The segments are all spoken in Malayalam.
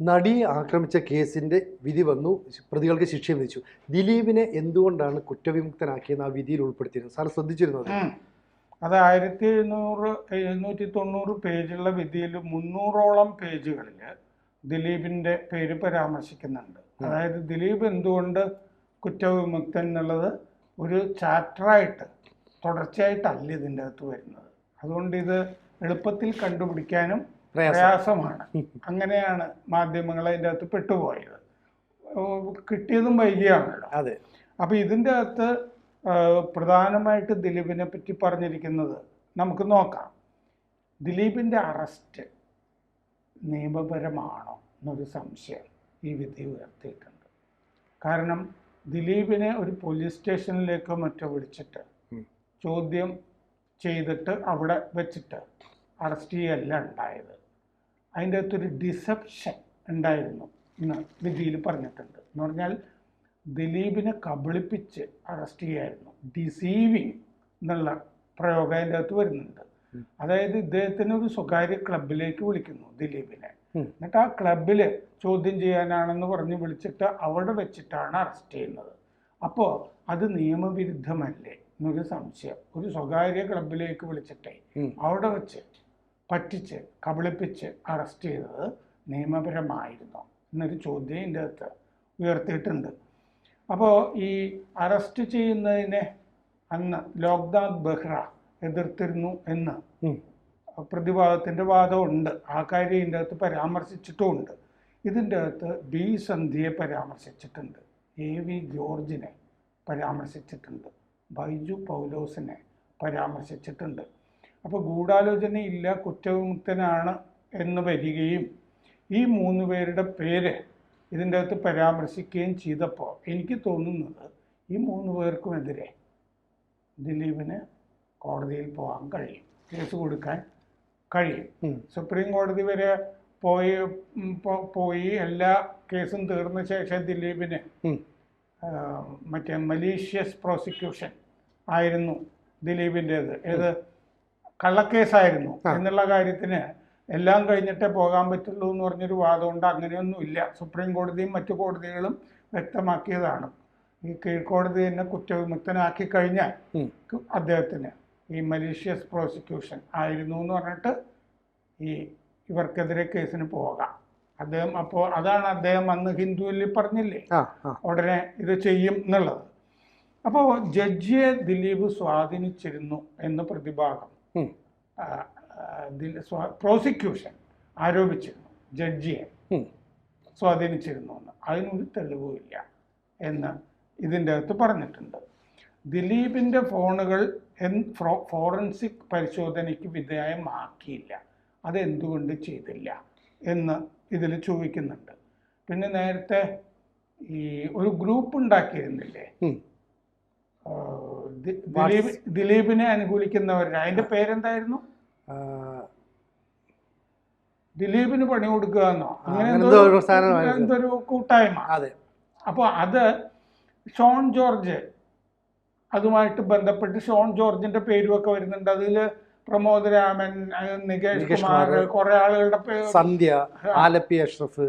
നടിയെ ആക്രമിച്ച കേസിന്റെ വിധി വന്നു, പ്രതികൾക്ക് ശിക്ഷ വിധിച്ചു. ദിലീപിനെ എന്തുകൊണ്ടാണ് കുറ്റവിമുക്തനാക്കിയെന്ന് ആ വിധിയിൽ ഉൾപ്പെടുത്തിയിരുന്നത്? സാർ ശ്രദ്ധിച്ചിരുന്നത്? അത് 1790 പേജുള്ള വിധിയിൽ 300ഓളം പേജുകളിൽ ദിലീപിന്റെ പേര് പരാമർശിക്കുന്നുണ്ട്. അതായത് ദിലീപ് എന്തുകൊണ്ട് കുറ്റവിമുക്തൻ എന്നുള്ളത് ഒരു ചാപ്റ്ററായിട്ട് തുടർച്ചയായിട്ടല്ല ഇതിൻ്റെ അകത്ത് വരുന്നത്. അതുകൊണ്ട് ഇത് എളുപ്പത്തിൽ കണ്ടുപിടിക്കാനും പ്രയാസമാണ്. അങ്ങനെയാണ് മാധ്യമങ്ങൾ അതിൻ്റെ അകത്ത് പെട്ടുപോയത്. കിട്ടിയതും വൈകിയാണല്ലോ. അതെ. അപ്പൊ ഇതിൻ്റെ അകത്ത് പ്രധാനമായിട്ട് ദിലീപിനെ പറ്റി പറഞ്ഞിരിക്കുന്നത് നമുക്ക് നോക്കാം. ദിലീപിന്റെ അറസ്റ്റ് നിയമപരമാണോ എന്നൊരു സംശയം ഈ വിധി ഉയർത്തിയിട്ടുണ്ട്. കാരണം ദിലീപിനെ ഒരു പോലീസ് സ്റ്റേഷനിലേക്കോ മറ്റോ വിളിച്ചിട്ട് ചോദ്യം ചെയ്തിട്ട് അവിടെ വെച്ചിട്ട് അറസ്റ്റ് ചെയ്യല്ല ഉണ്ടായത്. അതിൻ്റെ അകത്തൊരു ഡിസെപ്ഷൻ ഉണ്ടായിരുന്നു എന്ന് വിധിയിൽ പറഞ്ഞിട്ടുണ്ട്. എന്ന് പറഞ്ഞാൽ ദിലീപിനെ കബളിപ്പിച്ച് അറസ്റ്റ് ചെയ്യായിരുന്നു. ഡിസീവിങ് എന്നുള്ള പ്രയോഗം അതിൻ്റെ അകത്ത് വരുന്നുണ്ട്. അതായത് ഇദ്ദേഹത്തിന് ഒരു സ്വകാര്യ ക്ലബിലേക്ക് വിളിക്കുന്നു ദിലീപിനെ. എന്നിട്ട് ആ ക്ലബിൽ ചോദ്യം ചെയ്യാനാണെന്ന് പറഞ്ഞ് വിളിച്ചിട്ട് അവിടെ വെച്ചിട്ടാണ് അറസ്റ്റ് ചെയ്യുന്നത്. അപ്പോൾ അത് നിയമവിരുദ്ധമല്ലേ എന്നൊരു സംശയം. ഒരു സ്വകാര്യ ക്ലബിലേക്ക് വിളിച്ചിട്ടേ അവിടെ വെച്ച് പറ്റിച്ച് കബളിപ്പിച്ച് അറസ്റ്റ് ചെയ്തത് നിയമപരമായിരുന്നോ എന്നൊരു ചോദ്യം ഇതിൻ്റെ അകത്ത് ഉയർത്തിയിട്ടുണ്ട്. അപ്പോൾ ഈ അറസ്റ്റ് ചെയ്യുന്നതിനെ അന്ന് ലോക്നാഥ് ബെഹ്റ എതിർത്തിരുന്നു എന്ന് പ്രതിഭാഗത്തിൻ്റെ വാദമുണ്ട്. ആ കാര്യം ഇതിൻ്റെ അകത്ത് പരാമർശിച്ചിട്ടുമുണ്ട്. ഇതിൻ്റെ അകത്ത് ബി സന്ധ്യയെ പരാമർശിച്ചിട്ടുണ്ട്, AV ജോർജിനെ പരാമർശിച്ചിട്ടുണ്ട്, ബൈജു പൗലോസിനെ പരാമർശിച്ചിട്ടുണ്ട്. അപ്പോൾ ഗൂഢാലോചനയില്ല, കുറ്റവിമുക്തനാണ് എന്ന് വരികയും ഈ 3 പേരുടെ പേര് ഇതിൻ്റെ അകത്ത് പരാമർശിക്കുകയും ചെയ്തപ്പോൾ എനിക്ക് തോന്നുന്നത് ഈ 3 പേർക്കുമെതിരെ ദിലീപിന് കോടതിയിൽ പോകാൻ കഴിയും, കേസ് കൊടുക്കാൻ കഴിയും. സുപ്രീം കോടതി വരെ പോയി എല്ലാ കേസും തീർന്ന ശേഷം ദിലീപിന് മറ്റേ മലീഷ്യസ് പ്രോസിക്യൂഷൻ ആയിരുന്നു ദിലീപിൻ്റേത്. ഏത് കള്ളക്കേസായിരുന്നു എന്നുള്ള കാര്യത്തിന് എല്ലാം കഴിഞ്ഞിട്ടേ പോകാൻ പറ്റുള്ളൂ എന്ന് പറഞ്ഞൊരു വാദമുണ്ട്. അങ്ങനെയൊന്നുമില്ല. സുപ്രീം കോടതിയും മറ്റു കോടതികളും വ്യക്തമാക്കിയതാണ്. ഈ കീഴ്ക്കോടതി തന്നെ കുറ്റവിമുക്തനാക്കി കഴിഞ്ഞാൽ അദ്ദേഹത്തിന് ഈ മലീഷ്യസ് പ്രോസിക്യൂഷൻ ആയിരുന്നു എന്ന് പറഞ്ഞിട്ട് ഇവർക്കെതിരെ കേസിന് പോകാം അദ്ദേഹം. അപ്പോൾ അതാണ് അദ്ദേഹം അന്ന് ഹിന്ദുവിൽ പറഞ്ഞില്ലേ ഉടനെ ഇത് ചെയ്യും എന്നുള്ളത്. അപ്പോൾ ജഡ്ജിയെ ദിലീപ് സ്വാധീനിച്ചിരുന്നു എന്ന് പ്രതിഭാഗം പ്രോസിക്യൂഷൻ ആരോപിച്ചിരുന്നു. ജഡ്ജിയെ സ്വാധീനിച്ചിരുന്നു എന്ന്. അതിനൊരു തെളിവുമില്ല എന്ന് ഇതിൻ്റെ അകത്ത് പറഞ്ഞിട്ടുണ്ട്. ദിലീപിൻ്റെ ഫോണുകൾ ഫോറൻസിക് പരിശോധനയ്ക്ക് വിധേയമാക്കിയില്ല, അതെന്തുകൊണ്ട് ചെയ്തില്ല എന്ന് ഇതിൽ ചോദിക്കുന്നുണ്ട്. പിന്നെ നേരത്തെ ഈ ഒരു ഗ്രൂപ്പ് ഉണ്ടാക്കിയിരുന്നില്ലേ ദിലീപിനെ അനുകൂലിക്കുന്നവരുടെ, അതിന്റെ പേരെന്തായിരുന്നു? ദിലീപിന് പണി കൊടുക്കുക എന്നോ അങ്ങനെ എന്തൊരു കൂട്ടായ്മ. അപ്പോൾ അത് ഷോൺ ജോർജ്, അതുമായിട്ട് ബന്ധപ്പെട്ട് ഷോൺ ജോർജിന്റെ പേരുമൊക്കെ വരുന്നുണ്ട്. അതിൽ പ്രമോദ് രാമൻ, നികേഷ് കുമാർ, കുറെ ആളുകളുടെ പേര്, സന്ധ്യ, ആലപ്പി അഷ്റഫ്,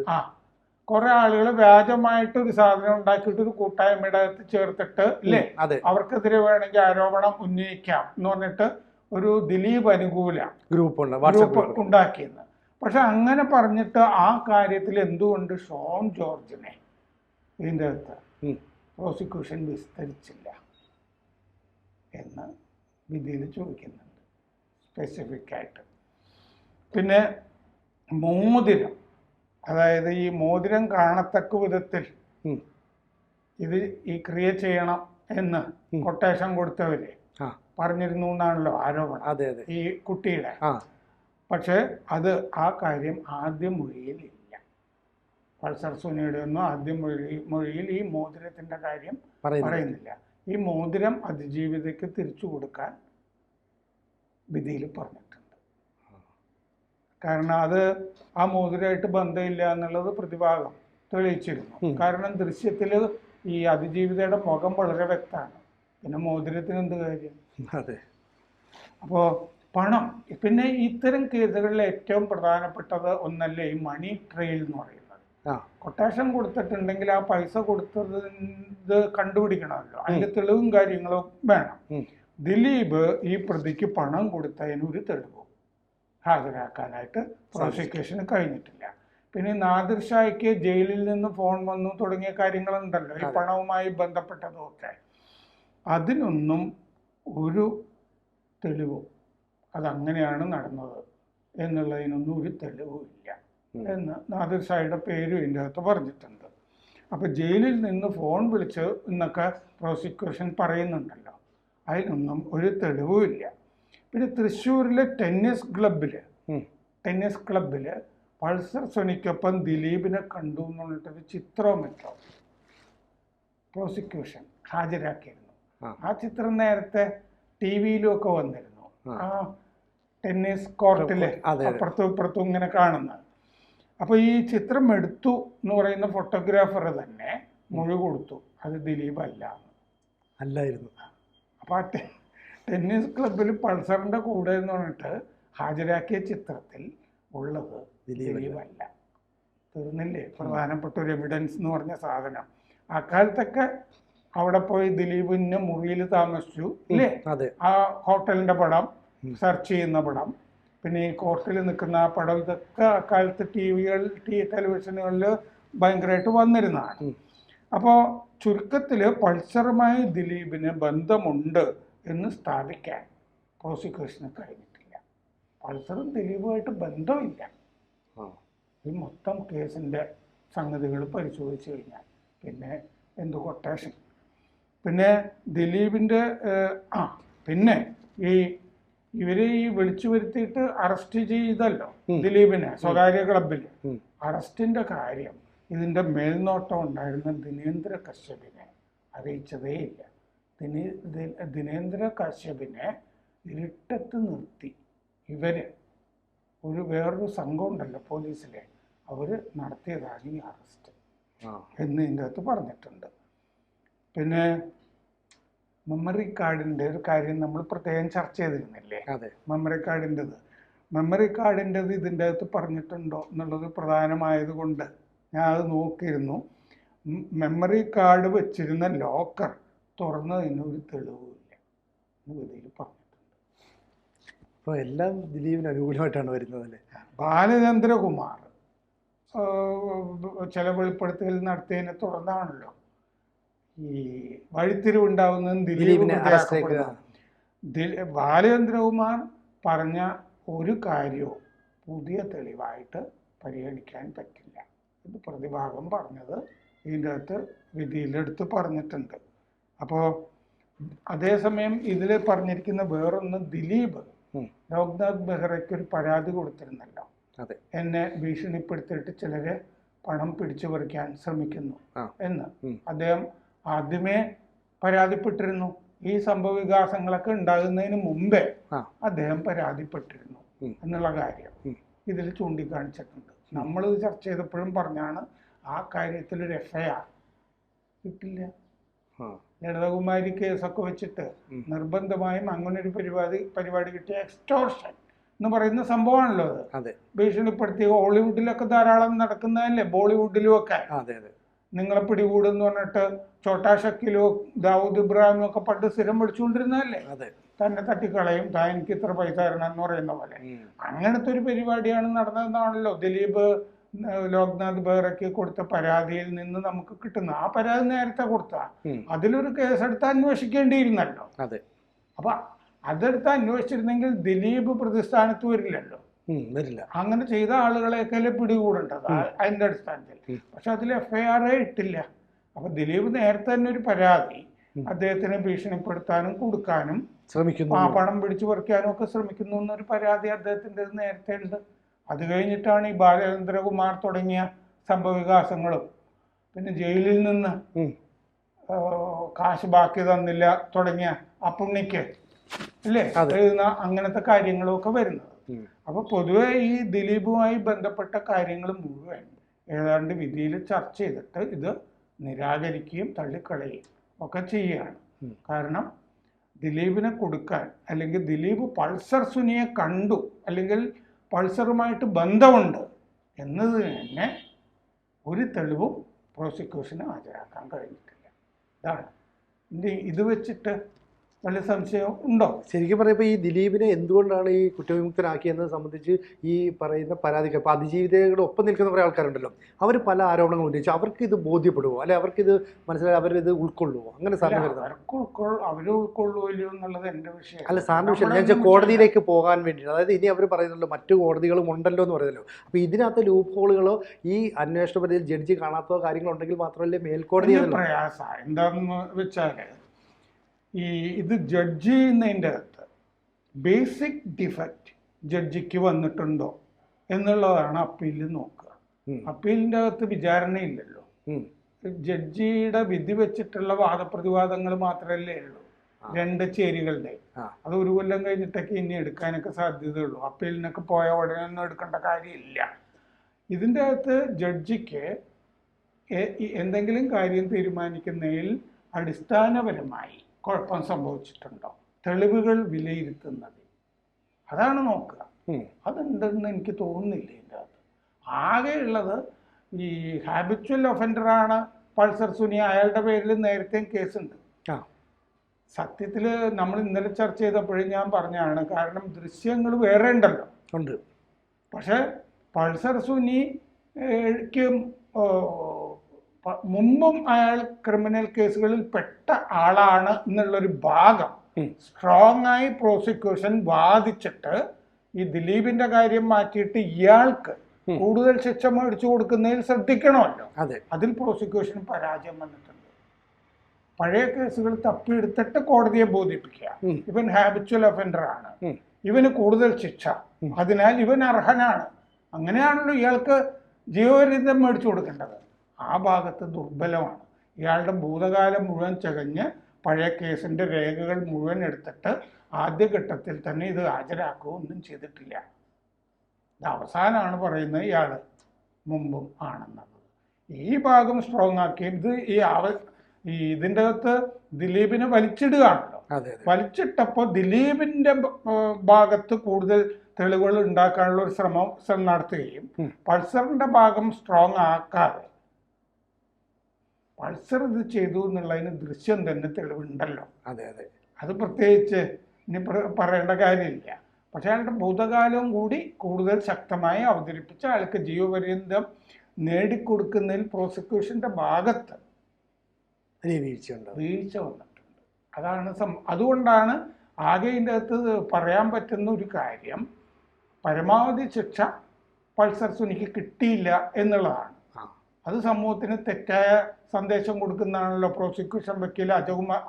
കുറെ ആളുകൾ വ്യാജമായിട്ട് ഒരു സാധനം ഉണ്ടാക്കിയിട്ട് ഒരു കൂട്ടായ്മയുടെ അകത്ത് ചേർത്തിട്ട് ഇല്ലേ അവർക്കെതിരെ വേണമെങ്കിൽ ആരോപണം ഉന്നയിക്കാം എന്ന് പറഞ്ഞിട്ട് ഒരു ദിലീപ് അനുകൂല ഗ്രൂപ്പ് ഉണ്ടാക്കിയെന്ന്. പക്ഷെ അങ്ങനെ പറഞ്ഞിട്ട് ആ കാര്യത്തിൽ എന്തുകൊണ്ട് ഷോൺ ജോർജിനെ ഇതിൻ്റെ അകത്ത് പ്രോസിക്യൂഷൻ വിസ്തരിച്ചില്ല എന്ന് വിധിയിൽ ചോദിക്കുന്നുണ്ട് സ്പെസിഫിക് ആയിട്ട്. പിന്നെ മോതിരം, അതായത് ഈ മോതിരം കാണത്തക്ക വിധത്തിൽ ഇത് ഈ ക്രിയ ചെയ്യണം എന്ന് കൊട്ടേഷൻ കൊടുത്തവര് പറഞ്ഞിരുന്നു എന്നാണല്ലോ ആരോപണം ഈ കുട്ടിയുടെ. പക്ഷെ അത് ആ കാര്യം ആദ്യ മൊഴിയിലില്ല. പൾസർ സുനിയുടെ ഒന്നും ആദ്യ മൊഴിയിൽ ഈ മോതിരത്തിന്റെ കാര്യം പറയുന്നില്ല. ഈ മോതിരം അതിജീവിതയ്ക്ക് തിരിച്ചു കൊടുക്കാൻ വിധിയിൽ പറഞ്ഞിട്ടുണ്ട്. കാരണം അത് ആ മോതിരമായിട്ട് ബന്ധമില്ല എന്നുള്ളത് പ്രതിഭാഗം തെളിയിച്ചിരുന്നു. കാരണം ദൃശ്യത്തിൽ ഈ അതിജീവിതയുടെ മുഖം വളരെ വ്യക്തമാണ്. പിന്നെ മോതിരത്തിന് എന്ത് കാര്യം? അപ്പോൾ പണം, പിന്നെ ഇത്തരം കേസുകളിൽ ഏറ്റവും പ്രധാനപ്പെട്ടത് ഒന്നല്ലേ ഈ മണി ട്രെയിൽ എന്ന് പറയുന്നത്. കൊട്ടേഷൻ കൊടുത്തിട്ടുണ്ടെങ്കിൽ ആ പൈസ കൊടുത്തത് കണ്ടുപിടിക്കണമല്ലോ, അതിന്റെ തെളിവും കാര്യങ്ങളും വേണം. ദിലീപ് ഈ പ്രതിക്ക് പണം കൊടുത്തതിന് ഒരു തെളിവും ഹാജരാക്കാനായിട്ട് പ്രോസിക്യൂഷന് കഴിഞ്ഞിട്ടില്ല. പിന്നെ നാദിർ ഷായ്ക്ക് ജയിലിൽ നിന്ന് ഫോൺ വന്നു തുടങ്ങിയ കാര്യങ്ങളുണ്ടല്ലോ, ഈ പണവുമായി ബന്ധപ്പെട്ടതൊക്കെ, അതിനൊന്നും ഒരു തെളിവും അതങ്ങനെയാണ് നടന്നത് എന്നുള്ളതിനൊന്നും ഒരു തെളിവുമില്ല എന്ന് നാദിർ ഷായുടെ പേരും ഇതിൻ്റെ അകത്ത് പറഞ്ഞിട്ടുണ്ട്. അപ്പോൾ ജയിലിൽ നിന്ന് ഫോൺ വിളിച്ച് എന്നൊക്കെ പ്രോസിക്യൂഷൻ പറയുന്നുണ്ടല്ലോ, അതിനൊന്നും ഒരു തെളിവുമില്ല. പിന്നെ തൃശ്ശൂരിലെ ടെന്നീസ് ക്ലബിൽ പൾസർ സുനിക്കൊപ്പം ദിലീപിനെ കണ്ടു എന്ന് പറഞ്ഞിട്ടൊരു ചിത്രവും മറ്റോ പ്രോസിക്യൂഷൻ ഹാജരാക്കിയിരുന്നു. ആ ചിത്രം നേരത്തെ ടി വിയിലും ഒക്കെ വന്നിരുന്നു. ആ ടെന്നീസ് കോർട്ടില് അപ്പുറത്തും ഇപ്പുറത്തും ഇങ്ങനെ കാണുന്നത്. അപ്പോൾ ഈ ചിത്രം എടുത്തു എന്ന് പറയുന്ന ഫോട്ടോഗ്രാഫർ തന്നെ മൊഴി കൊടുത്തു അത് ദിലീപ് അല്ലായിരുന്നു. അപ്പോൾ ആ ടെന്നീസ് ക്ലബിൽ പൾസറിന്റെ കൂടെ എന്ന് പറഞ്ഞിട്ട് ഹാജരാക്കിയ ചിത്രത്തിൽ ഉള്ളത് ദിലീപല്ല. തീർന്നില്ലേ പ്രധാനപ്പെട്ട ഒരു എവിഡൻസ് എന്ന് പറഞ്ഞ സാധനം. അക്കാലത്തൊക്കെ അവിടെ പോയി ദിലീപ് ഇന്ന മുറിയിൽ താമസിച്ചു ഇല്ലേ, ആ ഹോട്ടലിന്റെ പടം, സെർച്ച് ചെയ്യുന്ന പടം, പിന്നെ ഈ കോർട്ടിൽ നിൽക്കുന്ന ആ പടം, ഇതൊക്കെ അക്കാലത്ത് ടെലിവിഷനുകളിൽ ഭയങ്കരമായിട്ട് വന്നിരുന്നതാണ്. അപ്പോൾ ചുരുക്കത്തിൽ പൾസറുമായി ദിലീപിന് ബന്ധമുണ്ട് എന്ന് സ്ഥാപിക്കാൻ പ്രോസിക്യൂഷന് കഴിഞ്ഞിട്ടില്ല. പൾസറും ദിലീപുമായിട്ട് ബന്ധമില്ല. ഈ മൊത്തം കേസിൻ്റെ സംഗതികൾ പരിശോധിച്ച് കഴിഞ്ഞാൽ പിന്നെ എന്ത് കൊട്ടേഷൻ, പിന്നെ ദിലീപിൻ്റെ പിന്നെ ഇവരെ ഈ വിളിച്ചു വരുത്തിയിട്ട് അറസ്റ്റ് ചെയ്തല്ലോ ദിലീപിനെ സ്വകാര്യ ക്ലബിൽ. അറസ്റ്റിന്റെ കാര്യം ഇതിന്റെ മേൽനോട്ടം ഉണ്ടായിരുന്ന ദിനേന്ദ്ര കശ്യപിനെ അറിയിച്ചതേയില്ല. ദിനേന്ദ്ര കശ്യപിനെ ഇരുട്ടത്ത് നിർത്തി വേറൊരു സംഘം ഉണ്ടല്ലോ പോലീസിലെ, അവര് നടത്തിയതാണ് ഈ അറസ്റ്റ് എന്ന് ഇതിൻ്റെ അകത്ത് പറഞ്ഞിട്ടുണ്ട്. പിന്നെ മെമ്മറി കാർഡിൻ്റെ ഒരു കാര്യം നമ്മൾ പ്രത്യേകം ചർച്ച ചെയ്തിരുന്നില്ലേ, മെമ്മറി കാർഡിൻ്റെത് ഇതിൻ്റെ അകത്ത് പറഞ്ഞിട്ടുണ്ടോ എന്നുള്ളത് പ്രധാനമായത് കൊണ്ട് ഞാൻ അത് നോക്കിയിരുന്നു. മെമ്മറി കാർഡ് വെച്ചിരുന്ന ലോക്കർ തുറന്നതിന് ഒരു തെളിവില്ല എന്ന് ഇതിൽ പറഞ്ഞിട്ടുണ്ട്. അപ്പോൾ എല്ലാം ദിലീപിന് അനുകൂലമായിട്ടാണ് വരുന്നത് അല്ലേ. ബാലചന്ദ്രകുമാർ ചില വെളിപ്പെടുത്തൽ നടത്തിയതിനെ തുടർന്നാണല്ലോ ഈ വഴിത്തിരിവുണ്ടാവുന്നതും ദിലീപിനെ. ബാലചന്ദ്രകുമാർ പറഞ്ഞ ഒരു കാര്യവും പുതിയ തെളിവായിട്ട് പരിഗണിക്കാൻ പറ്റില്ല. ഇത് പ്രതിഭാഗം പറഞ്ഞത് ഇതിൻ്റെ അകത്ത് വിധിയിലെടുത്ത് പറഞ്ഞിട്ടുണ്ട്. അപ്പോൾ അതേസമയം ഇതിൽ പറഞ്ഞിരിക്കുന്ന വേറൊന്ന്, ദിലീപ് ലോക്നാഥ് ബെഹ്റയ്ക്ക് ഒരു പരാതി കൊടുത്തിരുന്നല്ലോ, എന്നെ ഭീഷണിപ്പെടുത്തിയിട്ട് ചിലരെ പണം പിടിച്ചു പറിക്കാൻ ശ്രമിക്കുന്നു എന്ന്. അദ്ദേഹം ആദ്യമേ പരാതിപ്പെട്ടിരുന്നു. ഈ സംഭവ വികാസങ്ങളൊക്കെ ഉണ്ടാകുന്നതിന് മുമ്പേ അദ്ദേഹം പരാതിപ്പെട്ടിരുന്നു എന്നുള്ള കാര്യം ഇതിൽ ചൂണ്ടിക്കാണിച്ചിട്ടുണ്ട്. നമ്മളിത് ചർച്ച ചെയ്തപ്പോഴും പറഞ്ഞാണ് ആ കാര്യത്തിൽ ഒരു FIR കിട്ടില്ല. ലളിതകുമാരി കേസൊക്കെ വെച്ചിട്ട് നിർബന്ധമായും അങ്ങനെ ഒരു പരിപാടി കിട്ടിയ എക്സ്റ്റോർഷൻ എന്ന് പറയുന്ന സംഭവമാണല്ലോ അത്. ഭീഷണിപ്പെടുത്തി ഹോളിവുഡിലൊക്കെ ധാരാളം നടക്കുന്നതല്ലേ, ബോളിവുഡിലും ഒക്കെ. നിങ്ങളെ പിടികൂടെന്ന് പറഞ്ഞിട്ട് ചോട്ടാ ഷക്കീലും ദാവൂദ് ഇബ്രാഹിമും ഒക്കെ പണ്ട് സ്ഥിരം വിളിച്ചുകൊണ്ടിരുന്നതല്ലേ, തന്നെ തട്ടിക്കളയും, താൻ എനിക്ക് ഇത്ര പൈസ തരണം എന്ന് പറയുന്ന പോലെ. അങ്ങനത്തെ ഒരു പരിപാടിയാണ് നടന്നതെന്നാണല്ലോ ദിലീപ് ലോക്നാഥ് ബെഹ്റയ്ക്ക് കൊടുത്ത പരാതിയിൽ നിന്ന് നമുക്ക് കിട്ടുന്നത്. ആ പരാതി നേരത്തെ കൊടുത്ത അതിലൊരു കേസെടുത്ത് അന്വേഷിക്കേണ്ടിയിരുന്നല്ലോ. അപ്പൊ അതെടുത്ത് അന്വേഷിച്ചിരുന്നെങ്കിൽ ദിലീപ് പ്രതിസ്ഥാനത്ത് വരില്ലല്ലോ, അങ്ങനെ ചെയ്ത ആളുകളെയൊക്കെ പിടികൂടേണ്ടത് അതിന്റെ അടിസ്ഥാനത്തിൽ. പക്ഷെ അതിൽ FIR ഇട്ടില്ല. അപ്പൊ ദിലീപ് നേരത്തെ തന്നെ ഒരു പരാതി അദ്ദേഹത്തിനെ ഭീഷണിപ്പെടുത്താനും കൊടുക്കാനും പണം പിടിച്ചു പറിക്കാനും ഒക്കെ ശ്രമിക്കുന്നു എന്നൊരു പരാതി അദ്ദേഹത്തിൻ്റെ നേരത്തെ ഉണ്ട്. അത് കഴിഞ്ഞിട്ടാണ് ഈ ബാലചന്ദ്രകുമാർ തുടങ്ങിയ സംഭവവികാസങ്ങളും പിന്നെ ജയിലിൽ നിന്ന് കാശ് ബാക്കി തന്നില്ല തുടങ്ങിയ അപ്പുണ്ണിക്ക് ഇല്ലേ എഴുതുന്ന അങ്ങനത്തെ കാര്യങ്ങളും ഒക്കെ വരുന്നത്. അപ്പൊ പൊതുവെ ഈ ദിലീപുമായി ബന്ധപ്പെട്ട കാര്യങ്ങൾ മുഴുവൻ ഏതാണ്ട് വിധിയിൽ ചർച്ച ചെയ്തിട്ട് ഇത് നിരാകരിക്കുകയും തള്ളിക്കളയുകയും ഒക്കെ ചെയ്യുകയാണ്. കാരണം ദിലീപിനെ കൊടുക്കാൻ, അല്ലെങ്കിൽ ദിലീപ് പൾസർ സുനിയെ കണ്ടു അല്ലെങ്കിൽ പൾസറുമായിട്ട് ബന്ധമുണ്ട് എന്നതിന് തന്നെ ഒരു തെളിവും പ്രോസിക്യൂഷന് ഹാജരാക്കാൻ കഴിഞ്ഞിട്ടില്ല. ഇതാണ് ഇത് വെച്ചിട്ട് വലിയ സംശയം ഉണ്ടോ? ശരിക്കും പറയുമ്പോൾ ഈ ദിലീപിനെ എന്തുകൊണ്ടാണ് ഈ കുറ്റവിമുക്തനാക്കിയെന്നത് സംബന്ധിച്ച് ഈ പറയുന്ന പരാതിക്കാർ, ഇപ്പോൾ അതിജീവിതയുടെ ഒപ്പം നിൽക്കുന്ന കുറേ ആൾക്കാരുണ്ടല്ലോ, അവർ പല ആരോപണങ്ങൾ ഉന്നയിച്ചു. അവർക്ക് ഇത് ബോധ്യപ്പെടുമോ, അല്ലെ അവർക്കിത് മനസ്സിലായി അവരിത് ഉൾക്കൊള്ളുമോ? അങ്ങനെ സാറിന് വരുന്നത് അവർ ഉൾക്കൊള്ളുമല്ലോ എന്നുള്ളത് എൻ്റെ വിഷയം അല്ല, സാറിന് വിഷയം ഞാൻ വെച്ചാൽ കോടതിയിലേക്ക് പോകാൻ വേണ്ടി, അതായത് ഇനി അവർ പറയുന്നുള്ളൂ മറ്റു കോടതികളും ഉണ്ടല്ലോ എന്ന് പറയുന്നല്ലോ. അപ്പോൾ ഇതിനകത്ത് ലൂപ്പ് ഹോളുകളോ ഈ അന്വേഷണ പരിധിയിൽ ജഡ്ജി കാണാത്തോ കാര്യങ്ങളുണ്ടെങ്കിൽ മാത്രമല്ലേ മേൽക്കോടതി. പ്രയാസം എന്താണെന്ന് വെച്ചാൽ ഇത് ജഡ്ജി ചെയ്യുന്നതിൻ്റെ അകത്ത് ബേസിക് ഡിഫക്റ്റ് ജഡ്ജിക്ക് വന്നിട്ടുണ്ടോ എന്നുള്ളതാണ് അപ്പീലിൽ നോക്കുക. അപ്പീലിൻ്റെ അകത്ത് വിചാരണയില്ലല്ലോ, ജഡ്ജിയുടെ വിധി വെച്ചിട്ടുള്ള വാദപ്രതിവാദങ്ങൾ മാത്രമല്ലേ ഉള്ളൂ, 2 ചേരികളുടെ. അത് 1 കൊല്ലം കഴിഞ്ഞിട്ടൊക്കെ ഇനി എടുക്കാനൊക്കെ സാധ്യതയുള്ളൂ. അപ്പീലിനൊക്കെ പോയ ഉടനെ ഒന്നും എടുക്കേണ്ട കാര്യമില്ല. ഇതിൻ്റെ അകത്ത് ജഡ്ജിക്ക് എന്തെങ്കിലും കാര്യം തീരുമാനിക്കുന്നതിൽ അടിസ്ഥാനപരമായി കുഴപ്പം സംഭവിച്ചിട്ടുണ്ടോ, തെളിവുകൾ വിലയിരുത്തുന്നത്, അതാണ് നോക്കുക. അതുണ്ടെന്ന് എനിക്ക് തോന്നുന്നില്ല. ഇതിൻ്റെ അകത്ത് ആകെയുള്ളത് ഈ ഹാബിച്വൽ ഒഫൻഡറാണ് പൾസർ സുനി, അയാളുടെ പേരിൽ നേരത്തെ കേസുണ്ട്. സത്യത്തിൽ നമ്മൾ ഇന്നലെ ചർച്ച ചെയ്തപ്പോഴും ഞാൻ പറഞ്ഞാണ്, കാരണം ദൃശ്യങ്ങൾ വേറെ ഉണ്ടല്ലോ ഉണ്ട്. പക്ഷെ പൾസർ സുനിക്ക് മുമ്പും അയാൾ ക്രിമിനൽ കേസുകളിൽ പെട്ട ആളാണ് എന്നുള്ളൊരു ഭാഗം സ്ട്രോങ് ആയി പ്രോസിക്യൂഷൻ വാദിച്ചിട്ട് ഈ ദിലീപിന്റെ കാര്യം മാറ്റിയിട്ട് ഇയാൾക്ക് കൂടുതൽ ശിക്ഷ മേടിച്ചു കൊടുക്കുന്നതിൽ ശ്രദ്ധിക്കണമല്ലോ. അതിൽ പ്രോസിക്യൂഷൻ പരാജയം വന്നിട്ടുണ്ട്. പഴയ കേസുകൾ തപ്പിയെടുത്തിട്ട് കോടതിയെ ബോധിപ്പിക്കുക, ഇവൻ ഹാബിച്വൽ ഒഫൻഡർ ആണ്, ഇവന് കൂടുതൽ ശിക്ഷ, അതിനാൽ ഇവൻ അർഹനാണ്, അങ്ങനെയാണല്ലോ ഇയാൾക്ക് ജീവപര്യന്തം മേടിച്ചു കൊടുക്കേണ്ടത്. ആ ഭാഗത്ത് ദുർബലമാണ്. ഇയാളുടെ ഭൂതകാലം മുഴുവൻ ചകഞ്ഞ് പഴയ കേസിൻ്റെ രേഖകൾ മുഴുവൻ എടുത്തിട്ട് ആദ്യഘട്ടത്തിൽ തന്നെ ഇത് ഹാജരാക്കുകയൊന്നും ചെയ്തിട്ടില്ല. ഇത് അവസാനമാണ് പറയുന്നത് ഇയാൾ മുമ്പും ആണെന്നത്. ഈ ഭാഗം സ്ട്രോങ് ആക്കി ഇത് ഇതിൻ്റെ അകത്ത് ദിലീപിനെ വലിച്ചിടുകയാണല്ലോ. വലിച്ചിട്ടപ്പോൾ ദിലീപിൻ്റെ ഭാഗത്ത് കൂടുതൽ തെളിവുകൾ ഉണ്ടാക്കാനുള്ള ഒരു ശ്രമം നടത്തുകയും പൾസറിൻ്റെ ഭാഗം സ്ട്രോങ് ആക്കാതെ പൾസർ ഇത് ചെയ്തു എന്നുള്ളതിന് ദൃശ്യം തന്നെ തെളിവുണ്ടല്ലോ. അത് പ്രത്യേകിച്ച് ഇനി പറയേണ്ട കാര്യമില്ല. പക്ഷെ അയാളുടെ ഭൂതകാലവും കൂടി കൂടുതൽ ശക്തമായി അവതരിപ്പിച്ച് അയാൾക്ക് ജീവപര്യന്തം നേടിക്കൊടുക്കുന്നതിൽ പ്രോസിക്യൂഷന്റെ ഭാഗത്ത് വീഴ്ച വന്നിട്ടുണ്ട്. അതാണ് അതുകൊണ്ടാണ് ആകെ ഇതിൻ്റെ അകത്ത് പറയാൻ പറ്റുന്ന ഒരു കാര്യം, പരമാവധി ശിക്ഷ പൾസർ സുനിക്ക് കിട്ടിയില്ല എന്നുള്ളതാണ്. അത് സമൂഹത്തിന് തെറ്റായ സന്ദേശം കൊടുക്കുന്നതാണല്ലോ പ്രോസിക്യൂഷൻ വക്കീൽ അജകുമാർ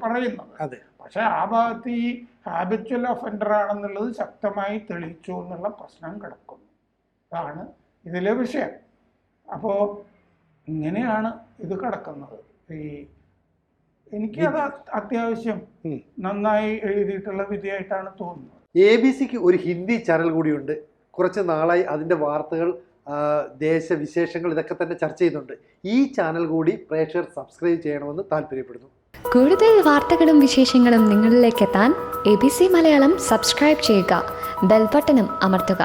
പറയുന്നത്. പക്ഷെ ആ ഭാഗത്ത് ഈ ഹാബിച്വൽ ഒഫൻഡർ ആണെന്നുള്ളത് ശക്തമായി തെളിയിച്ചു എന്നുള്ള പ്രശ്നം കിടക്കുന്നു. അതാണ് ഇതിലെ വിഷയം. അപ്പോൾ ഇങ്ങനെയാണ് ഇത് കിടക്കുന്നത്. എനിക്കത് അത്യാവശ്യം നന്നായി എഴുതിയിട്ടുള്ള വിധിയായിട്ടാണ് തോന്നുന്നത്. ABC-ക്ക് ഒരു ഹിന്ദി ചാനൽ കൂടിയുണ്ട്. കുറച്ച് നാളായി അതിൻ്റെ വാർത്തകൾ, ദേശവിശേഷങ്ങൾ ഇതൊക്കെ തന്നെ ചർച്ച ചെയ്യുന്നുണ്ട്. ഈ ചാനൽ കൂടി പ്രേക്ഷകർ സബ്സ്ക്രൈബ് ചെയ്യണമെന്ന് താല്പര്യപ്പെടുന്നു. കൂടുതൽ വാർത്തകളും വിശേഷങ്ങളും നിങ്ങളിലേക്ക് എത്താൻ ABC മലയാളം സബ്സ്ക്രൈബ് ചെയ്യുക, ബെൽ ബട്ടണും അമർത്തുക.